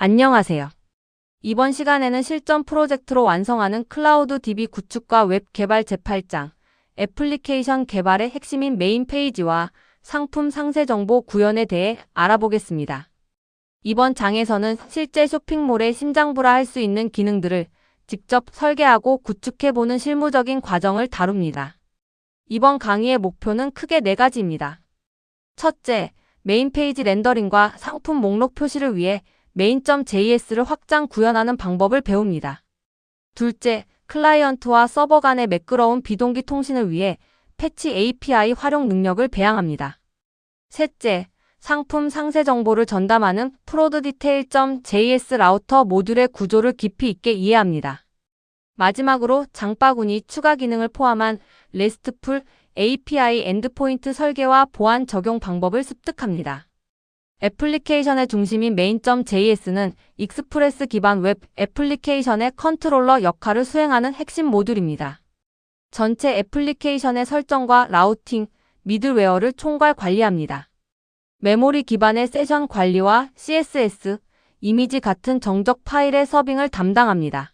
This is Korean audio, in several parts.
안녕하세요. 이번 시간에는 실전 프로젝트로 완성하는 클라우드 DB 구축과 웹 개발 제8장, 애플리케이션 개발의 핵심인 메인 페이지와 상품 상세 정보 구현에 대해 알아보겠습니다. 이번 장에서는 실제 쇼핑몰의 심장부라 할 수 있는 기능들을 직접 설계하고 구축해보는 실무적인 과정을 다룹니다. 이번 강의의 목표는 크게 4가지입니다. 첫째, 메인 페이지 렌더링과 상품 목록 표시를 위해 main.js를 확장 구현하는 방법을 배웁니다. 둘째, 클라이언트와 서버 간의 매끄러운 비동기 통신을 위해 패치 API 활용 능력을 배양합니다. 셋째, 상품 상세 정보를 전담하는 prod.detail.js 라우터 모듈의 구조를 깊이 있게 이해합니다. 마지막으로 장바구니 추가 기능을 포함한 RESTful API 엔드포인트 설계와 보안 적용 방법을 습득합니다. 애플리케이션의 중심인 main.js는 익스프레스 기반 웹 애플리케이션의 컨트롤러 역할을 수행하는 핵심 모듈입니다. 전체 애플리케이션의 설정과 라우팅, 미들웨어를 총괄 관리합니다. 메모리 기반의 세션 관리와 CSS, 이미지 같은 정적 파일의 서빙을 담당합니다.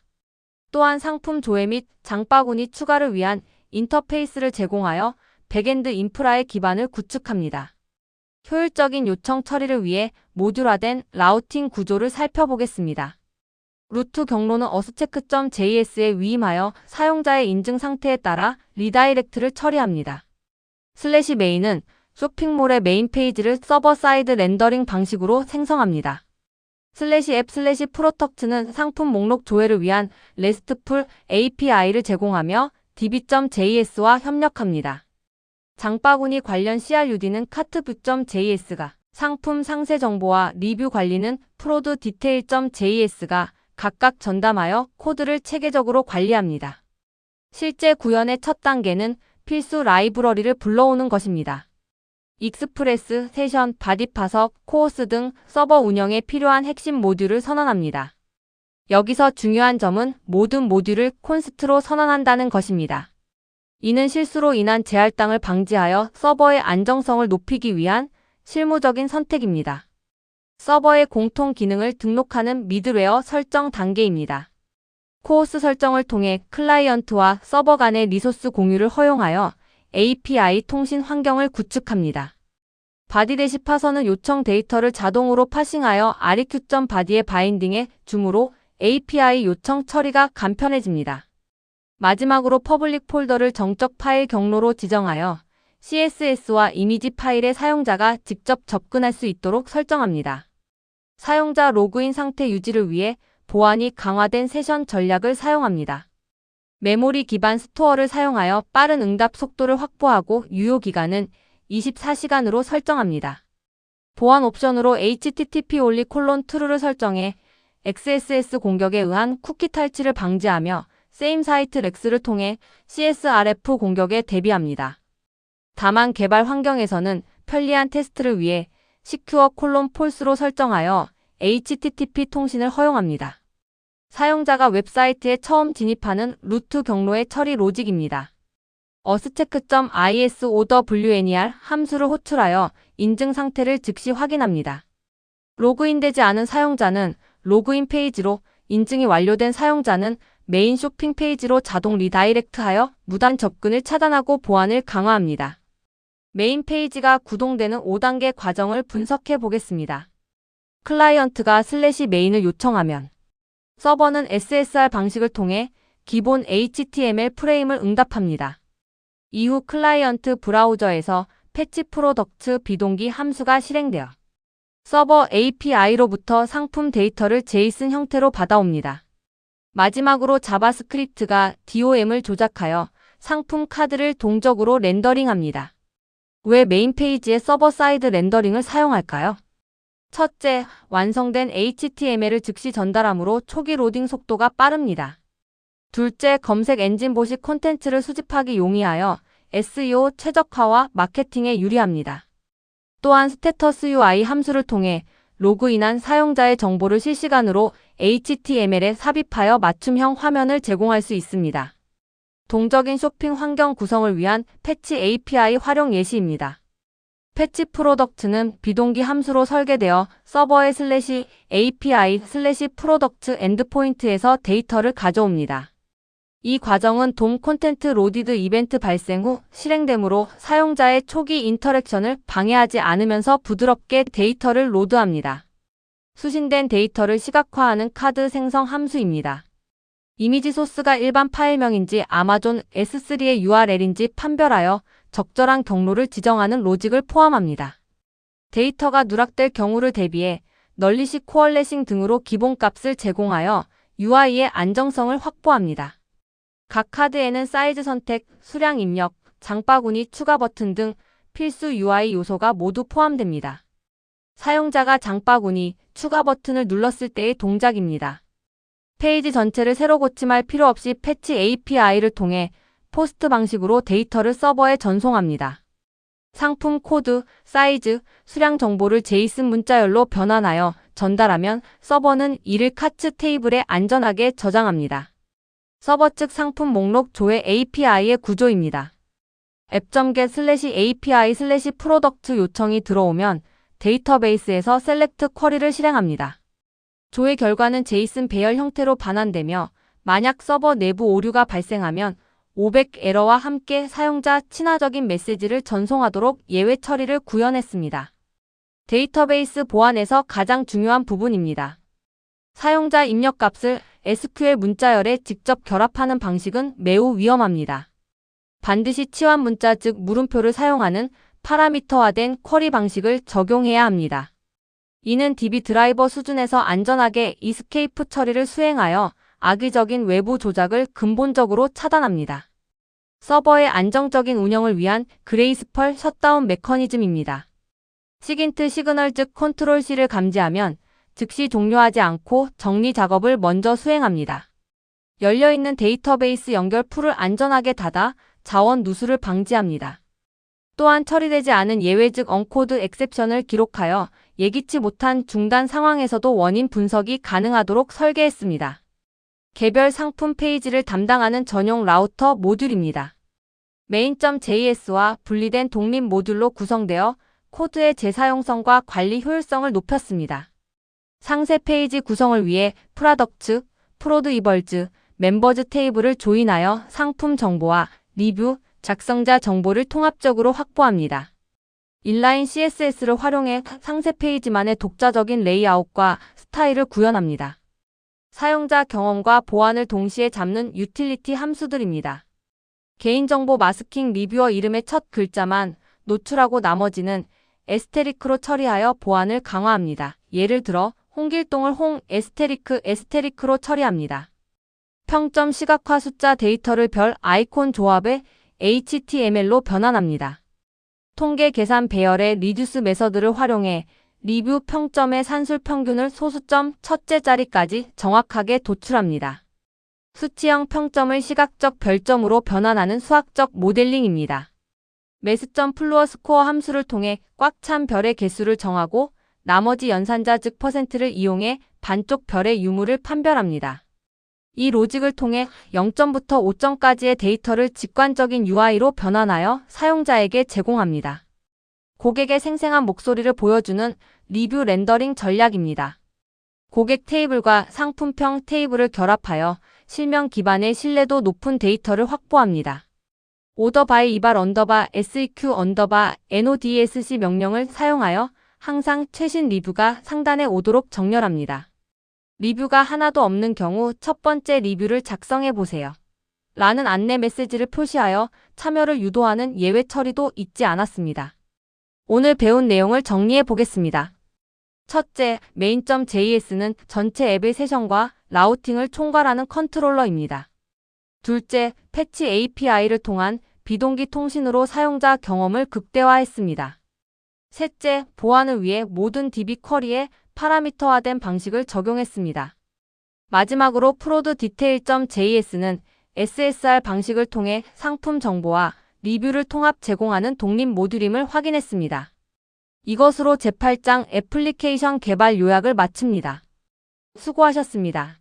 또한 상품 조회 및 장바구니 추가를 위한 인터페이스를 제공하여 백엔드 인프라의 기반을 구축합니다. 효율적인 요청 처리를 위해 모듈화된 라우팅 구조를 살펴보겠습니다. 루트 경로는 어스체크.js에 위임하여 사용자의 인증 상태에 따라 리다이렉트를 처리합니다. /main은 쇼핑몰의 메인 페이지를 서버 사이드 렌더링 방식으로 생성합니다. /app/product는 상품 목록 조회를 위한 RESTful API를 제공하며 db.js와 협력합니다. 장바구니 관련 CRUD는 cartview.js가, 상품 상세 정보와 리뷰 관리는 prod.detail.js가 각각 전담하여 코드를 체계적으로 관리합니다. 실제 구현의 첫 단계는 필수 라이브러리를 불러오는 것입니다. 익스프레스, 세션, 바디 파석, 코어스 등 서버 운영에 필요한 핵심 모듈을 선언합니다. 여기서 중요한 점은 모든 모듈을 콘스트로 선언한다는 것입니다. 이는 실수로 인한 재할당을 방지하여 서버의 안정성을 높이기 위한 실무적인 선택입니다. 서버의 공통 기능을 등록하는 미들웨어 설정 단계입니다. 코어스 설정을 통해 클라이언트와 서버 간의 리소스 공유를 허용하여 API 통신 환경을 구축합니다. 바디 대시 파서는 요청 데이터를 자동으로 파싱하여 req.body에 바인딩해 주므로 API 요청 처리가 간편해집니다. 마지막으로 퍼블릭 폴더를 정적 파일 경로로 지정하여 CSS와 이미지 파일의 사용자가 직접 접근할 수 있도록 설정합니다. 사용자 로그인 상태 유지를 위해 보안이 강화된 세션 전략을 사용합니다. 메모리 기반 스토어를 사용하여 빠른 응답 속도를 확보하고 유효 기간은 24시간으로 설정합니다. 보안 옵션으로 http://true를 설정해 XSS 공격에 의한 쿠키 탈취를 방지하며 same site rex를 통해 CSRF 공격에 대비합니다. 다만 개발 환경에서는 편리한 테스트를 위해 secure:false로 설정하여 HTTP 통신을 허용합니다. 사용자가 웹사이트에 처음 진입하는 루트 경로의 처리 로직입니다. 어스체크.isowner 함수를 호출하여 인증 상태를 즉시 확인합니다. 로그인되지 않은 사용자는 로그인 페이지로, 인증이 완료된 사용자는 메인 쇼핑 페이지로 자동 리다이렉트하여 무단 접근을 차단하고 보안을 강화합니다. 메인 페이지가 구동되는 5단계 과정을 분석해 보겠습니다. 클라이언트가 /main을 요청하면 서버는 SSR 방식을 통해 기본 HTML 프레임을 응답합니다. 이후 클라이언트 브라우저에서 패치 프로덕트 비동기 함수가 실행되어 서버 API로부터 상품 데이터를 JSON 형태로 받아옵니다. 마지막으로 자바스크립트가 DOM을 조작하여 상품 카드를 동적으로 렌더링합니다. 왜 메인 페이지에 서버 사이드 렌더링을 사용할까요? 첫째, 완성된 HTML을 즉시 전달하므로 초기 로딩 속도가 빠릅니다. 둘째, 검색 엔진 보식 콘텐츠를 수집하기 용이하여 SEO 최적화와 마케팅에 유리합니다. 또한 스테터스 UI 함수를 통해 로그인한 사용자의 정보를 실시간으로 HTML에 삽입하여 맞춤형 화면을 제공할 수 있습니다. 동적인 쇼핑 환경 구성을 위한 패치 API 활용 예시입니다. 패치 프로덕트는 비동기 함수로 설계되어 서버의 API 프로덕트 엔드포인트에서 데이터를 가져옵니다. 이 과정은 DOM 콘텐트 로디드 이벤트 발생 후 실행되므로 사용자의 초기 인터랙션을 방해하지 않으면서 부드럽게 데이터를 로드합니다. 수신된 데이터를 시각화하는 카드 생성 함수입니다. 이미지 소스가 일반 파일명인지 아마존 S3의 URL인지 판별하여 적절한 경로를 지정하는 로직을 포함합니다. 데이터가 누락될 경우를 대비해 널리시 코얼레싱 등으로 기본값을 제공하여 UI의 안정성을 확보합니다. 각 카드에는 사이즈 선택, 수량 입력, 장바구니 추가 버튼 등 필수 UI 요소가 모두 포함됩니다. 사용자가 장바구니, 추가 버튼을 눌렀을 때의 동작입니다. 페이지 전체를 새로 고침할 필요 없이 패치 API를 통해 포스트 방식으로 데이터를 서버에 전송합니다. 상품 코드, 사이즈, 수량 정보를 제이슨 문자열로 변환하여 전달하면 서버는 이를 카츠 테이블에 안전하게 저장합니다. 서버 측 상품 목록 조회 API의 구조입니다. app.get/API/product 요청이 들어오면 데이터베이스에서 셀렉트 쿼리를 실행합니다. 조회 결과는 제이슨 배열 형태로 반환되며 만약 서버 내부 오류가 발생하면 500 에러와 함께 사용자 친화적인 메시지를 전송하도록 예외 처리를 구현했습니다. 데이터베이스 보안에서 가장 중요한 부분입니다. 사용자 입력 값을 SQL 문자열에 직접 결합하는 방식은 매우 위험합니다. 반드시 치환 문자 즉 물음표를 사용하는 파라미터화된 쿼리 방식을 적용해야 합니다. 이는 DB 드라이버 수준에서 안전하게 이스케이프 처리를 수행하여 악의적인 외부 조작을 근본적으로 차단합니다. 서버의 안정적인 운영을 위한 그레이스펄 셧다운 메커니즘입니다. 시긴트 시그널 즉 컨트롤 C를 감지하면 즉시 종료하지 않고 정리 작업을 먼저 수행합니다. 열려있는 데이터베이스 연결 풀을 안전하게 닫아 자원 누수를 방지합니다. 또한 처리되지 않은 예외 즉 언코드 엑셉션을 기록하여 예기치 못한 중단 상황에서도 원인 분석이 가능하도록 설계했습니다. 개별 상품 페이지를 담당하는 전용 라우터 모듈입니다. main.js와 분리된 독립 모듈로 구성되어 코드의 재사용성과 관리 효율성을 높였습니다. 상세 페이지 구성을 위해 프로덕트, 프로드이벌즈, 멤버즈 테이블을 조인하여 상품 정보와 리뷰, 작성자 정보를 통합적으로 확보합니다. 인라인 CSS를 활용해 상세 페이지만의 독자적인 레이아웃과 스타일을 구현합니다. 사용자 경험과 보안을 동시에 잡는 유틸리티 함수들입니다. 개인정보 마스킹 리뷰어 이름의 첫 글자만 노출하고 나머지는 에스테리크로 처리하여 보안을 강화합니다. 예를 들어 홍길동을 에스테리크로 처리합니다. 평점 시각화 숫자 데이터를 별 아이콘 조합에 HTML로 변환합니다. 통계 계산 배열의 리듀스 메서드를 활용해 리뷰 평점의 산술 평균을 소수점 첫째 자리까지 정확하게 도출합니다. 수치형 평점을 시각적 별점으로 변환하는 수학적 모델링입니다. 매스점 플루어 스코어 함수를 통해 꽉 찬 별의 개수를 정하고 나머지 연산자 즉 %를 이용해 반쪽 별의 유무를 판별합니다. 이 로직을 통해 0점부터 5점까지의 데이터를 직관적인 UI로 변환하여 사용자에게 제공합니다. 고객의 생생한 목소리를 보여주는 리뷰 렌더링 전략입니다. 고객 테이블과 상품평 테이블을 결합하여 실명 기반의 신뢰도 높은 데이터를 확보합니다. 오더 바이 이발 언더바 SEQ 언더바 NODSC 명령을 사용하여 항상 최신 리뷰가 상단에 오도록 정렬합니다. 리뷰가 하나도 없는 경우 첫 번째 리뷰를 작성해 보세요. 라는 안내 메시지를 표시하여 참여를 유도하는 예외 처리도 잊지 않았습니다. 오늘 배운 내용을 정리해 보겠습니다. 첫째, main.js는 전체 앱의 세션과 라우팅을 총괄하는 컨트롤러입니다. 둘째, 패치 API를 통한 비동기 통신으로 사용자 경험을 극대화했습니다. 셋째, 보안을 위해 모든 DB 쿼리에 파라미터화된 방식을 적용했습니다. 마지막으로 프로드 디테일.js는 SSR 방식을 통해 상품 정보와 리뷰를 통합 제공하는 독립 모듈임을 확인했습니다. 이것으로 제8장 애플리케이션 개발 요약을 마칩니다. 수고하셨습니다.